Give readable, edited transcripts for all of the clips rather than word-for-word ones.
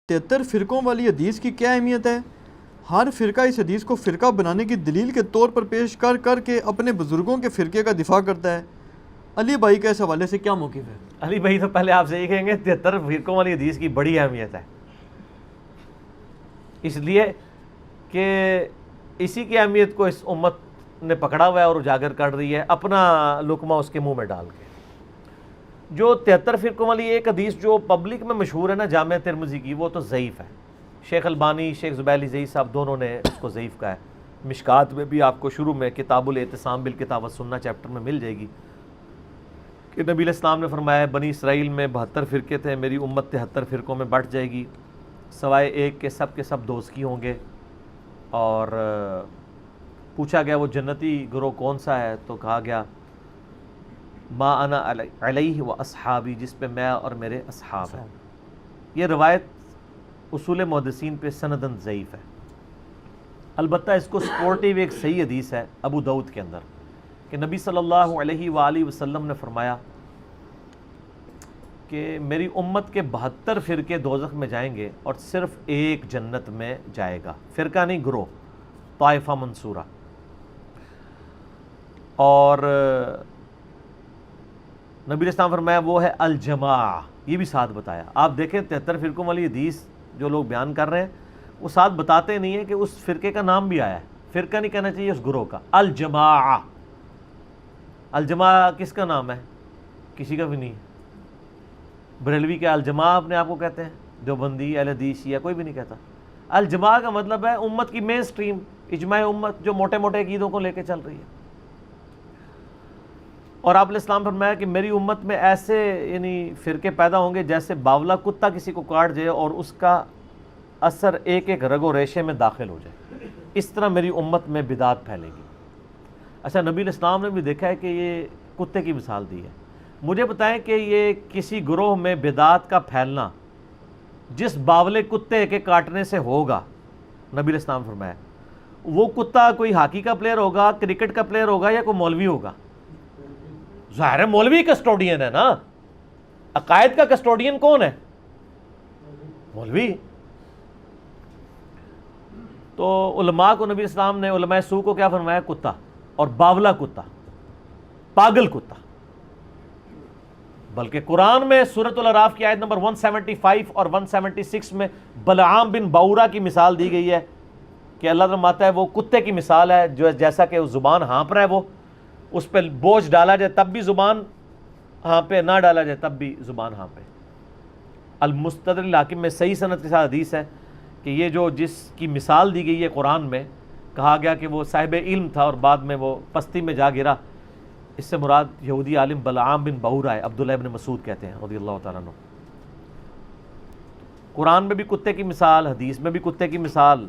73 فرقوں والی حدیث کی کیا اہمیت ہے؟ ہر فرقہ اس حدیث کو فرقہ بنانے کی دلیل کے طور پر پیش کر کر کے اپنے بزرگوں کے فرقے کا دفاع کرتا ہے۔ علی بھائی کا اس حوالے سے کیا موقف ہے؟ علی بھائی تو پہلے آپ سے یہ کہیں گے 73 فرقوں والی حدیث کی بڑی اہمیت ہے، اس لیے کہ اسی کی اہمیت کو اس امت نے پکڑا ہوا ہے اور اجاگر کر رہی ہے، اپنا لقمہ اس کے منہ میں ڈال کے۔ جو 73 فرقوں والی ایک حدیث جو پبلک میں مشہور ہے نا جامع ترمذی کی، وہ تو ضعیف ہے۔ شیخ البانی، شیخ زبیلی زئی صاحب دونوں نے اس کو ضعیف کہا ہے۔ مشکات میں بھی آپ کو شروع میں کتاب الاعتصام بالکتاب والسنہ چیپٹر میں مل جائے گی کہ نبی علیہ السلام نے فرمایا بنی اسرائیل میں 72 فرقے تھے، میری امت 73 فرقوں میں بٹ جائے گی، سوائے ایک کے سب دوزخی ہوں گے۔ اور پوچھا گیا وہ جنتی گروہ کون سا ہے، تو کہا گیا ما انا علیہ و اصحابی، جس پہ میں اور میرے اصحاب ہیں۔ یہ روایت اصول محدثین پہ سندن ضعیف ہے، البتہ اس کو سپورٹیو ایک صحیح حدیث ہے ابو داؤد کے اندر کہ نبی صلی اللہ علیہ وآلہ وسلم نے فرمایا کہ میری امت کے 72 فرقے دوزخ میں جائیں گے اور صرف ایک جنت میں جائے گا، فرقہ نہیں گروہ، طائفہ منصورہ۔ اور نبی علیہ السلام فرمایا وہ ہے الجماع، یہ بھی ساتھ بتایا۔ آپ دیکھیں 73 فرقوں والی حدیث جو لوگ بیان کر رہے ہیں وہ ساتھ بتاتے نہیں ہیں کہ اس فرقے کا نام بھی آیا ہے، فرقہ نہیں کہنا چاہیے اس گروہ کا، الجماع۔ الجماع کس کا نام ہے؟ کسی کا بھی نہیں۔ بریلوی کے الجماع اپنے آپ کو کہتے ہیں، دیوبندی، اہل حدیث یا کوئی بھی نہیں کہتا۔ الجماع کا مطلب ہے امت کی مین سٹریم، اجماع امت جو موٹے موٹے عقیدوں کو لے کے چل رہی ہے۔ اور آپ علیہ السلام فرمایا کہ میری امت میں ایسے فرقے پیدا ہوں گے جیسے باولا کتا کسی کو کاٹ جائے اور اس کا اثر ایک ایک رگ و ریشے میں داخل ہو جائے، اس طرح میری امت میں بدعت پھیلے گی۔ اچھا، نبی علیہ السلام نے بھی دیکھا ہے کہ یہ کتے کی مثال دی ہے۔ مجھے بتائیں کہ یہ کسی گروہ میں بدعت کا پھیلنا جس باولے کتے کے کاٹنے سے ہوگا، نبی علیہ السلام فرمایا وہ کتا کوئی ہاکی کا پلیئر ہوگا، کرکٹ کا پلیئر ہوگا یا کوئی مولوی ہوگا؟ ظاہر ہے مولوی کسٹوڈین ہے نا، عقائد کا کسٹوڈین کون ہے؟ مولوی۔ تو علماء کو نبی اسلام نے، علماء سو کو کیا فرمایا؟ کتا، اور باولا کتا، پاگل کتا۔ بلکہ قرآن میں سورۃ الاعراف کی آیت نمبر 175 اور 176 میں بلعام بن باورا کی مثال دی گئی ہے کہ اللہ تعالیٰ فرماتا ہے وہ کتے کی مثال ہے، جو جیسا کہ زبان ہانپ رہا ہے، وہ اس پہ بوجھ ڈالا جائے تب بھی زبان ہانپے، نہ ڈالا جائے تب بھی زبان ہانپے۔ المستدرک الحاکم میں صحیح سند کے ساتھ حدیث ہے کہ یہ جو جس کی مثال دی گئی ہے قرآن میں، کہا گیا کہ وہ صاحب علم تھا اور بعد میں وہ پستی میں جا گرا، اس سے مراد یہودی عالم بلعام بن باورا ہے، عبداللہ ابن مسعود کہتے ہیں رضی اللہ تعالیٰ عنہ۔ قرآن میں بھی کتے کی مثال، حدیث میں بھی کتے کی مثال۔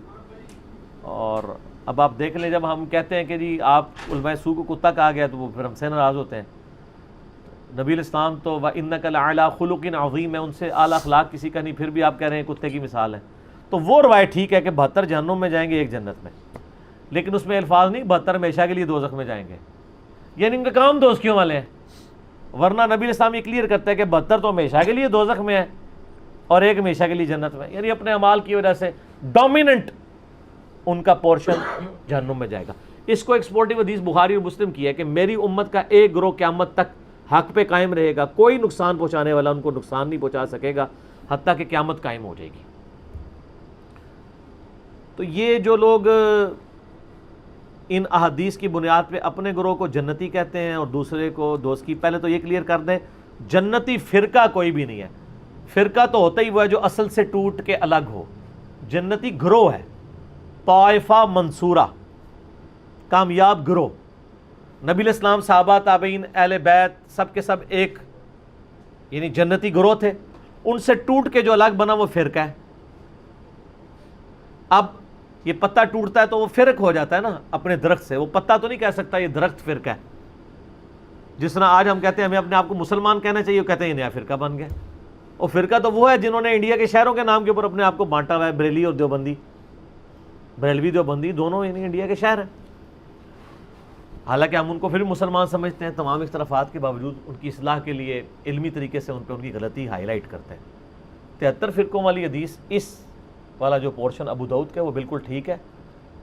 اور اب آپ دیکھ لیں، جب ہم کہتے ہیں کہ جی آپ علماء سو کو کتا کہا گیا تو وہ پھر ہم سے ناراض ہوتے ہیں۔ نبی علیہ السلام تو وَإِنَّكَ لَعَلَىٰ خُلُقٍ عَظِيمٍ ہے، ان سے اعلیٰ اخلاق کسی کا نہیں، پھر بھی آپ کہہ رہے ہیں کتے کی مثال ہے۔ تو وہ روایت ٹھیک ہے کہ 72 جہنم میں جائیں گے، ایک جنت میں، لیکن اس میں الفاظ نہیں 72 ہمیشہ کے لیے دوزخ میں جائیں گے، یعنی ان کا کام دوزخیوں والے ہیں۔ ورنہ نبی علیہ السلام یہ کلیئر کرتا ہے کہ 72 تو ہمیشہ کے لیے دوزخ میں ہے اور ایک ہمیشہ کے لیے جنت میں، یعنی اپنے اعمال کی وجہ سے ڈومیننٹ ان کا پورشن جہنم میں جائے گا۔ اس کو ایک سپورٹیو حدیث بخاری اور مسلم کی ہے کہ میری امت کا ایک گروہ قیامت تک حق پہ قائم رہے گا، کوئی نقصان پہنچانے والا ان کو نقصان نہیں پہنچا سکے گا حتیٰ کہ قیامت قائم ہو جائے گی۔ تو یہ جو لوگ ان احادیث کی بنیاد پہ اپنے گروہ کو جنتی کہتے ہیں اور دوسرے کو دوزخی، پہلے تو یہ کلیئر کر دیں جنتی فرقہ کوئی بھی نہیں ہے، فرقہ تو ہوتا ہی وہ ہے جو اصل سے ٹوٹ کے الگ ہو، جنتی گروہ ہے، طائفہ منصورہ، کامیاب گروہ۔ نبی علیہ السلام، صحابہ، تابعین، اہل بیت سب کے سب ایک یعنی جنتی گروہ تھے، ان سے ٹوٹ کے جو الگ بنا وہ فرقہ ہے۔ اب یہ پتہ ٹوٹتا ہے تو وہ فرق ہو جاتا ہے نا اپنے درخت سے، وہ پتہ تو نہیں کہہ سکتا یہ درخت فرقہ ہے۔ جس طرح آج ہم کہتے ہیں ہمیں اپنے آپ کو مسلمان کہنا چاہیے، وہ کہتے ہیں یہ نیا فرقہ بن گیا۔ اور فرقہ تو وہ ہے جنہوں نے انڈیا کے شہروں کے نام کے اوپر اپنے آپ کو بانٹا ہوا ہے، بریلی اور دیوبندی، بریلوی دیوبندی دونوں یعنی انڈیا کے شہر ہیں، حالانکہ ہم ان کو پھر مسلمان سمجھتے ہیں، تمام اختلافات کے باوجود ان کی اصلاح کے لیے علمی طریقے سے ان پہ ان کی غلطی ہائی لائٹ کرتے ہیں۔ 73 فرقوں والی حدیث اس والا جو پورشن ابو داؤد کا ہے وہ بالکل ٹھیک ہے،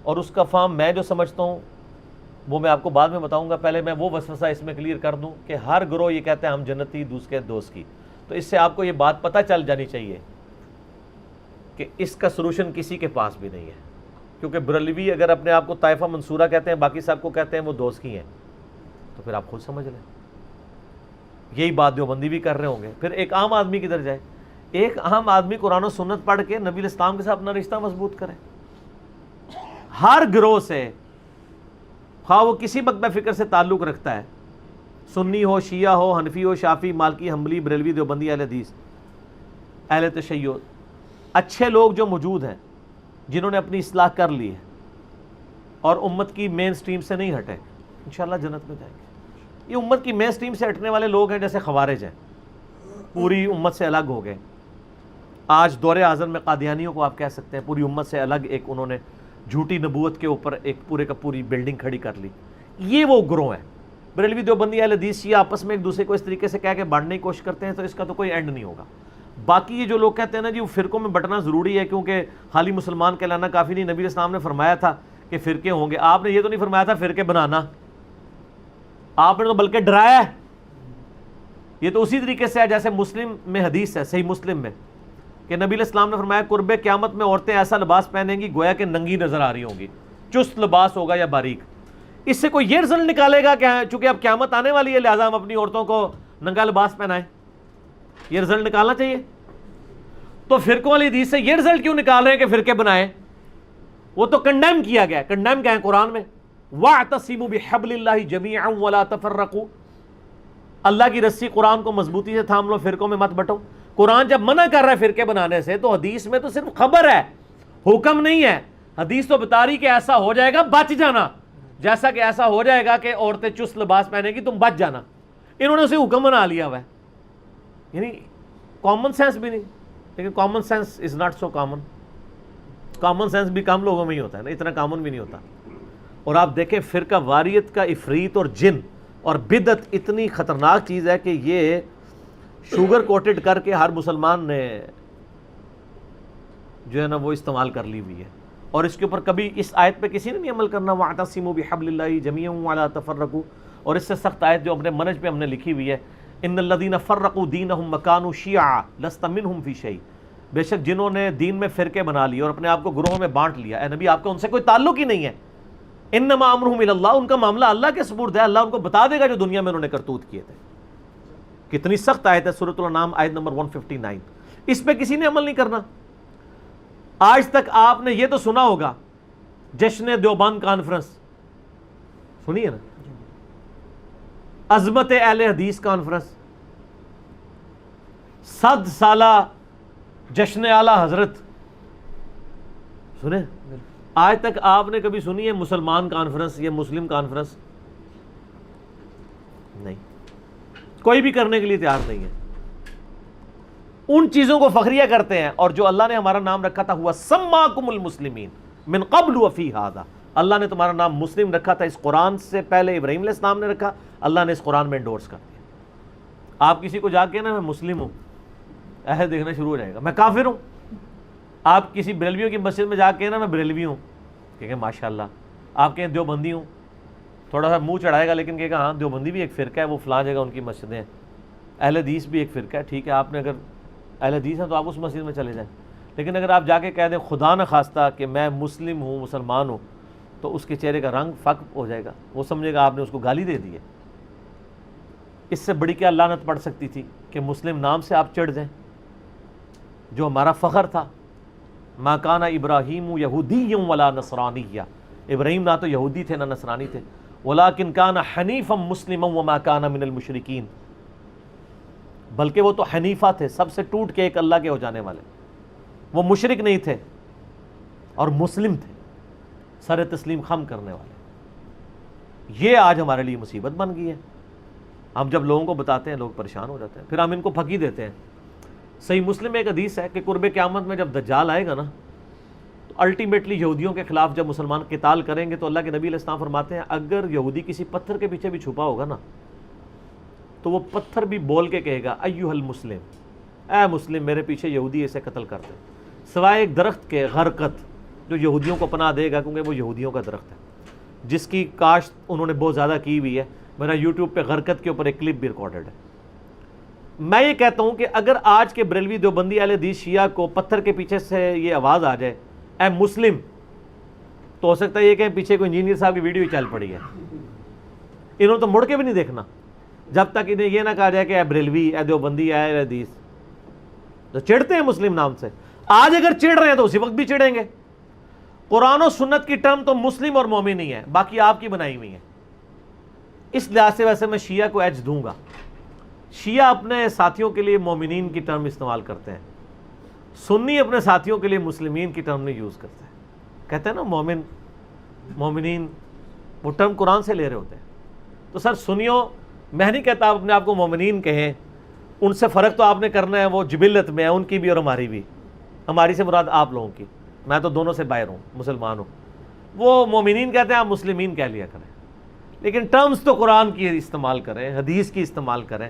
اور اس کا فہم میں جو سمجھتا ہوں وہ میں آپ کو بعد میں بتاؤں گا. پہلے میں وہ وسوسہ اس میں کلیئر کر دوں کہ ہر گروہ یہ کہتے ہیں ہم جنتی دوسرے دوست کی، تو اس سے آپ کو یہ بات پتہ چل جانی چاہیے کہ اس کا سلوشن کسی کے پاس بھی نہیں ہے. کیونکہ بریلوی اگر اپنے آپ کو طائفہ منصورہ کہتے ہیں، باقی سب کو کہتے ہیں وہ دوست کی ہیں، تو پھر آپ خود سمجھ لیں. یہی بات دیوبندی بھی کر رہے ہوں گے. پھر ایک عام آدمی کدھر جائے؟ ایک عام آدمی قرآن و سنت پڑھ کے نبی الاسلام کے ساتھ اپنا رشتہ مضبوط کرے. ہر گروہ سے، خواہ وہ کسی مکتب فکر سے تعلق رکھتا ہے، سنی ہو، شیعہ ہو، حنفی ہو، شافعی، مالکی، حنبلی، بریلوی، دیوبندی، اہل حدیث، اہل تشیع، اچھے لوگ جو موجود ہیں جنہوں نے اپنی اصلاح کر لی ہے اور امت کی مین سٹریم سے نہیں ہٹے، انشاءاللہ جنت میں جائیں گے. یہ امت کی مین سٹریم سے ہٹنے والے لوگ ہیں جیسے خوارج ہیں، پوری امت سے الگ ہو گئے. آج دور اعظم میں قادیانیوں کو آپ کہہ سکتے ہیں پوری امت سے الگ، ایک انہوں نے جھوٹی نبوت کے اوپر ایک پورے کا پوری بلڈنگ کھڑی کر لی. یہ وہ گروہ ہیں. بریلوی، دیوبندی، اہل حدیث، شیعہ آپس میں ایک دوسرے کو اس طریقے سے کہہ کے بانٹنے کی کوشش کرتے ہیں، تو اس کا تو کوئی اینڈ نہیں ہوگا. باقی یہ جو لوگ کہتے ہیں نا جی وہ فرقوں میں بٹنا ضروری ہے کیونکہ خالی مسلمان کہلانا کافی نہیں، نبی اسلام نے فرمایا تھا کہ فرقے ہوں گے. آپ نے یہ تو نہیں فرمایا تھا فرقے بنانا، آپ نے تو بلکہ ڈرایا ہے. یہ تو اسی طریقے سے ہے جیسے مسلم میں حدیث ہے، صحیح مسلم میں، کہ نبی علیہ السلام نے فرمایا قرب قیامت میں عورتیں ایسا لباس پہنیں گی گویا کہ ننگی نظر آ رہی ہوں گی، چست لباس ہوگا یا باریک. اس سے کوئی یہ رزلٹ نکالے گا کہ چونکہ اب قیامت آنے والی ہے لہٰذا ہم اپنی عورتوں کو ننگا لباس پہنائیں؟ یہ رزلٹ نکالنا چاہیے. تو فرقوں والی حدیث سے یہ رزلٹ کیوں نکال رہے ہیں کہ فرقے بنائیں؟ وہ تو کنڈیم کیا گیا. کنڈیم کیا ہے قرآن میں؟ وَاعْتَصِمُوا بِحَبْلِ اللَّهِ جَمِيعًا وَلَا تَفَرَّقُوا. اللہ کی رسی قرآن کو مضبوطی سے تھام لو، فرقوں میں مت بٹو. قرآن جب منع کر رہا ہے فرقے بنانے سے تو حدیث میں تو صرف خبر ہے، حکم نہیں ہے. حدیث تو بتا رہی کہ ایسا ہو جائے گا بچ جانا، جیسا کہ ایسا ہو جائے گا کہ عورتیں چست لباس پہنے گی تم بچ جانا. انہوں نے اسے حکم بنا لیا ہوا ہے. یعنی کامن سینس بھی نہیں. لیکن common sense is not so common. Common sense بھی کم لوگوں میں ہی ہوتا ہے نا، اتنا کامن بھی نہیں ہوتا. اور آپ دیکھیں فرقہ واریت کا عفریت اور جن اور بدعت اتنی خطرناک چیز ہے کہ یہ شوگر کوٹڈ کر کے ہر مسلمان نے جو ہے نا وہ استعمال کر لی ہوئی ہے. اور اس کے اوپر کبھی اس آیت پہ کسی نے نہیں عمل کرنا، وَاعْتَصِمُوا بِحَبْلِ اللَّهِ جَمِيعًا وَلَا تَفَرَّقُوا. اور اس سے سخت آیت جو اپنے منج پہ ہم نے لکھی ہوئی ہے، ان الذین فرقوا دینہم وکانوا شیعا لست منہم فی شیء. بے شک جنہوں نے دین میں فرقے بنا لیے اور اپنے آپ کو گروہوں میں بانٹ لیا، اے نبی آپ کا ان سے کوئی تعلق ہی نہیں ہے. انما امرہم الی اللہ، ان کا معاملہ اللہ کے سپرد ہے، اللہ ان کو بتا دے گا جو دنیا میں انہوں نے کرتوت کیے تھے. کتنی سخت آیت ہے، سورۃ الانعام آیت نمبر 159. اس پہ کسی نے عمل نہیں کرنا. آج تک آپ نے یہ تو سنا ہوگا جشن دیوبند کانفرنس سنی ہے نا، عظمت اہل حدیث کانفرنس، 100 سالہ جشن اعلی حضرت سنے. آج تک آپ نے کبھی سنی ہے مسلمان کانفرنس یا مسلم کانفرنس؟ نہیں، کوئی بھی کرنے کے لیے تیار نہیں ہے. ان چیزوں کو فخریہ کرتے ہیں. اور جو اللہ نے ہمارا نام رکھا تھا ہوا سماکم المسلمین من قبل وفی ھذا، اللہ نے تمہارا نام مسلم رکھا تھا اس قرآن سے پہلے، ابراہیم علیہ السلام نے رکھا، اللہ نے اس قرآن میں انڈورس کر دیا. آپ کسی کو جا کے نا میں مسلم ہوں ایسے دیکھنا شروع ہو جائے گا، میں کافر ہوں. آپ کسی بریلویوں کی مسجد میں جا کے نا میں بریلوی ہوں، کہیں ماشاءاللہ. آپ کہیں دیوبندی ہوں، تھوڑا سا منہ چڑھائے گا لیکن کہے گا ہاں دیوبندی بھی ایک فرقہ ہے، وہ فلاں جگہ ان کی مسجدیں ہیں. اہل حدیث بھی ایک فرقہ ہے، ٹھیک ہے آپ نے اگر اہل حدیث ہیں تو آپ اس مسجد میں چلے جائیں. لیکن اگر آپ جا کے کہہ دیں خدا نہ خواستہ کہ میں مسلم ہوں، مسلمان ہوں، تو اس کے چہرے کا رنگ فق ہو جائے گا، وہ سمجھے گا آپ نے اس کو گالی دے دی ہے. اس سے بڑی کیا لعنت پڑ سکتی تھی کہ مسلم نام سے آپ چڑھ جائیں، جو ہمارا فخر تھا. ما کان ابراہیم یہودی ولا نصرانی، ابراہیم نہ تو یہودی تھے نہ نصرانی تھے، ولکن کان حنیفا مسلما وما کان من المشرکین، بلکہ وہ تو حنیفہ تھے، سب سے ٹوٹ کے ایک اللہ کے ہو جانے والے. وہ مشرک نہیں تھے اور مسلم تھے، سر تسلیم خم کرنے والے. یہ آج ہمارے لیے مصیبت بن گئی ہے. ہم جب لوگوں کو بتاتے ہیں لوگ پریشان ہو جاتے ہیں، پھر ہم ان کو پھکی دیتے ہیں. صحیح مسلم میں ایک حدیث ہے کہ قرب قیامت میں جب دجال آئے گا نا تو الٹیمیٹلی یہودیوں کے خلاف جب مسلمان قتال کریں گے تو اللہ کے نبی علیہ السلام فرماتے ہیں اگر یہودی کسی پتھر کے پیچھے بھی چھپا ہوگا نا تو وہ پتھر بھی بول کے کہے گا ایھا المسلم، اے مسلم میرے پیچھے یہودی اسے قتل کر دے، سوائے ایک درخت کے غرقت جو یہودیوں کو پناہ دے گا، کیونکہ وہ یہودیوں کا درخت ہے جس کی کاشت انہوں نے بہت زیادہ کی ہوئی ہے. میرا یوٹیوب پہ غرقت کے اوپر ایک کلپ بھی ریکارڈڈ ہے. میں یہ کہتا ہوں کہ اگر آج کے بریلوی دیوبندی اہل حدیث شیعہ کو پتھر کے پیچھے سے یہ آواز آ جائے اے مسلم، تو ہو سکتا ہے یہ کہ پیچھے کوئی انجینئر صاحب کی ویڈیو چل پڑی ہے. انہوں نے تو مڑ کے بھی نہیں دیکھنا جب تک انہیں یہ نہ کہا جائے کہ اے بریلوی، اے دیوبندی، اے اہل حدیث. تو چڑھتے ہیں مسلم نام سے، آج اگر چڑھ رہے ہیں تو اسی وقت بھی چڑھیں گے. قرآن و سنت کی ٹرم تو مسلم اور مومن ہی ہے، باقی آپ کی بنائی ہوئی ہیں. اس لحاظ سے ویسے میں شیعہ کو ایج دوں گا. شیعہ اپنے ساتھیوں کے لیے مومنین کی ٹرم استعمال کرتے ہیں، سنی اپنے ساتھیوں کے لیے مسلمین کی ٹرم نہیں یوز کرتے ہیں. کہتے ہیں نا مومن، مومنین، وہ ٹرم قرآن سے لے رہے ہوتے ہیں. تو سر سنیوں، میں نہیں کہتا آپ اپنے آپ کو مومنین کہیں، ان سے فرق تو آپ نے کرنا ہے، وہ جبلت میں ہے، ان کی بھی اور ہماری بھی. ہماری سے مراد آپ لوگوں کی، میں تو دونوں سے باہر ہوں، مسلمان ہوں. وہ مومنین کہتے ہیں، آپ مسلمین کہہ لیا کریں، لیکن ٹرمز تو قرآن کی استعمال کریں، حدیث کی استعمال کریں.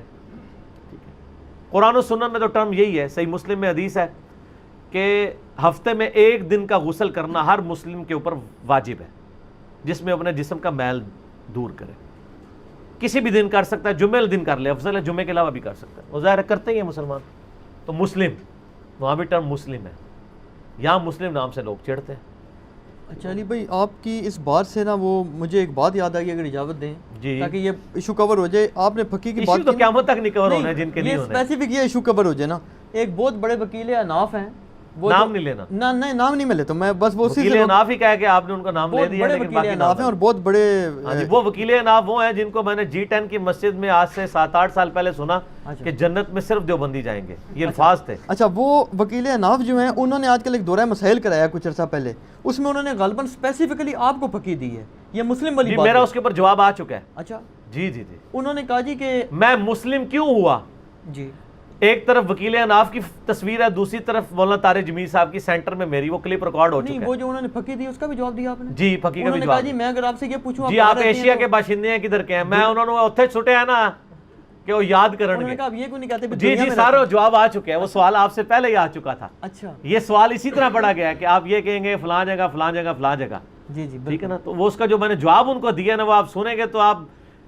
قرآن و سنت میں تو ٹرم یہی ہے. صحیح مسلم میں حدیث ہے کہ ہفتے میں ایک دن کا غسل کرنا ہر مسلم کے اوپر واجب ہے، جس میں اپنے جسم کا میل دور کرے. کسی بھی دن کر سکتا ہے، جمعے دن کر لے، افضل ہے جمعے کے علاوہ بھی کر سکتا ہے. وہ ظاہر کرتے ہی ہیں مسلمان. تو مسلم، وہاں بھی ٹرم مسلم ہے، یہاں مسلم نام سے لوگ چڑھتے ہیں. اچھا علی بھائی، آپ کی اس بات سے نا وہ مجھے ایک بات یاد آئی، اگر اجازت دیں جی، تاکہ یہ ایشو کور ہو جائے. آپ نے فقی کی ایشو بات تو کی، قیامت تک نہیں کور ہونا ہے، جن کے نہیں یہ ہونے. اسپیسیفک یہ ایشو کور ہو جائے نا. ایک بہت بڑے وکیل اناف ہیں، وہ نام نہیں لینا، نہیں نام نہیں میں لیتا، میں بس وہ اسی وکیل سے اناف ہی کہا کہ آپ نے ان کا نام لے دیا، بڑے لیکن وکیل باقی اناف ہیں نام اور بہت بڑے. ہاں جی، وہ وکیل اناف وہ ہیں جن کو میں نے G10 کی مسجد میں آج سے 7-8 سال پہلے سنا کہ جنت میں صرف دیوبندی جائیں گے، یہ الفاظ تھے. اچھا، وہ وکیل اناف جو ہیں انہوں نے آج کل ایک دورہ مسائل کرایا کچھ عرصہ پہلے، اس میں انہوں نے غالباً اسپیسیفکلی آپ کو فقی دی ہے. یہ مسلم والی جی، بات میرا ہے. اس کے اوپر جواب آ چکا ہے. اچھا، جی جی جی، انہوں نے کہا جی کہ میں مسلم کیوں ہوا. جی، ایک طرف وکیل اناف کی تصویر ہے، دوسری طرف مولانا طارق جمیل صاحب کی سینٹر میں میری، وہ کلپ ریکارڈ ہو نہیں، چکا وہ ہے. جو انہوں نے فقی دی اس کا بھی جواب دیا آپ نے. جی، فقی کا انہوں بھی نے کہا جواب. جی میں اگر آپ سے یہ پوچھوں جی، آپ ایشیا کے باشندے ہیں، کدھر کے ہیں؟ میں انہوں نے اتھے چھٹے ہیں نا کہ وہ یاد انہوں کرن نے گے. کہا اب یہ کیوں نہیں کہتے جی جی، سارا جواب آ چکا ہے. وہ سوال آپ سے پہلے ہی آ چکا تھا. اچھا، یہ سوال اسی طرح پڑھا گیا ہے کہ آپ یہ کہیں گے فلاں جگہ فلاں جگہ فلاں جگہ. جی جی، ٹھیک ہے نا. تو وہ اس کا جو میں نے جواب ان کو دیا نا، وہ آپ سنیں گے تو آپ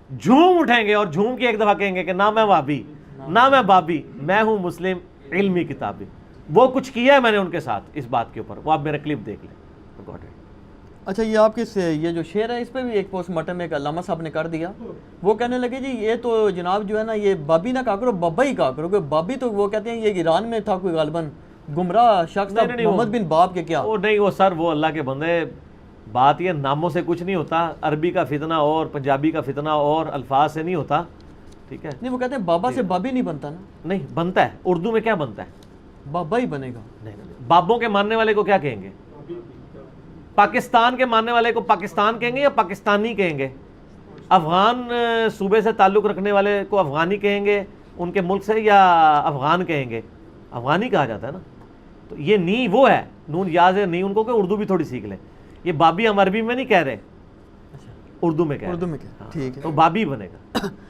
جھوم اٹھیں گے اور جھوم کے ایک دفعہ کہیں گے کہ نہ میں وابی، نہ میں بابی، میں ہوں مسلم علمی کتابی. وہ کچھ کیا ہے میں نے ان کے ساتھ اس بات کے اوپر، وہ آپ میرا کلپ دیکھ لیں. اچھا، یہ آپ کے یہ جو شعر ہے اس پہ بھی ایک پوسٹ مارٹم ایک علامہ صاحب نے کر دیا. وہ کہنے لگے جی یہ تو جناب جو ہے نا یہ بابی نہ کہا کرو، بابا ہی کہا کرو. کہ بابی تو وہ کہتے ہیں یہ ایران میں تھا کوئی غالباً گمراہ شخص تھا، محمد بن باب کے کیا. وہ نہیں، وہ سر وہ اللہ کے بندے، بات یہ ناموں سے کچھ نہیں ہوتا. عربی کا فتنہ اور پنجابی کا فتنہ اور الفاظ سے نہیں ہوتا. ٹھیک ہے، نہیں، وہ کہتے ہیں بابا سے بابی نہیں بنتا نا. نہیں بنتا ہے. اردو میں کیا بنتا ہے؟ بابا ہی بنے گا. نہیں، بابوں کے ماننے والے کو کیا کہیں گے؟ پاکستان کے ماننے والے کو پاکستان کہیں گے یا پاکستانی کہیں گے؟ افغان صوبے سے تعلق رکھنے والے کو افغانی کہیں گے ان کے ملک سے، یا افغان کہیں گے؟ افغانی کہا جاتا ہے نا. تو یہ نی وہ ہے، نون یاز ہے، نی ان کو کہ اردو بھی تھوڑی سیکھ لیں. یہ بابی ہم عربی میں نہیں کہہ رہے، اردو میں کہہ رہے. اردو میں کیا، ٹھیک ہے. تو بابی بنے گا.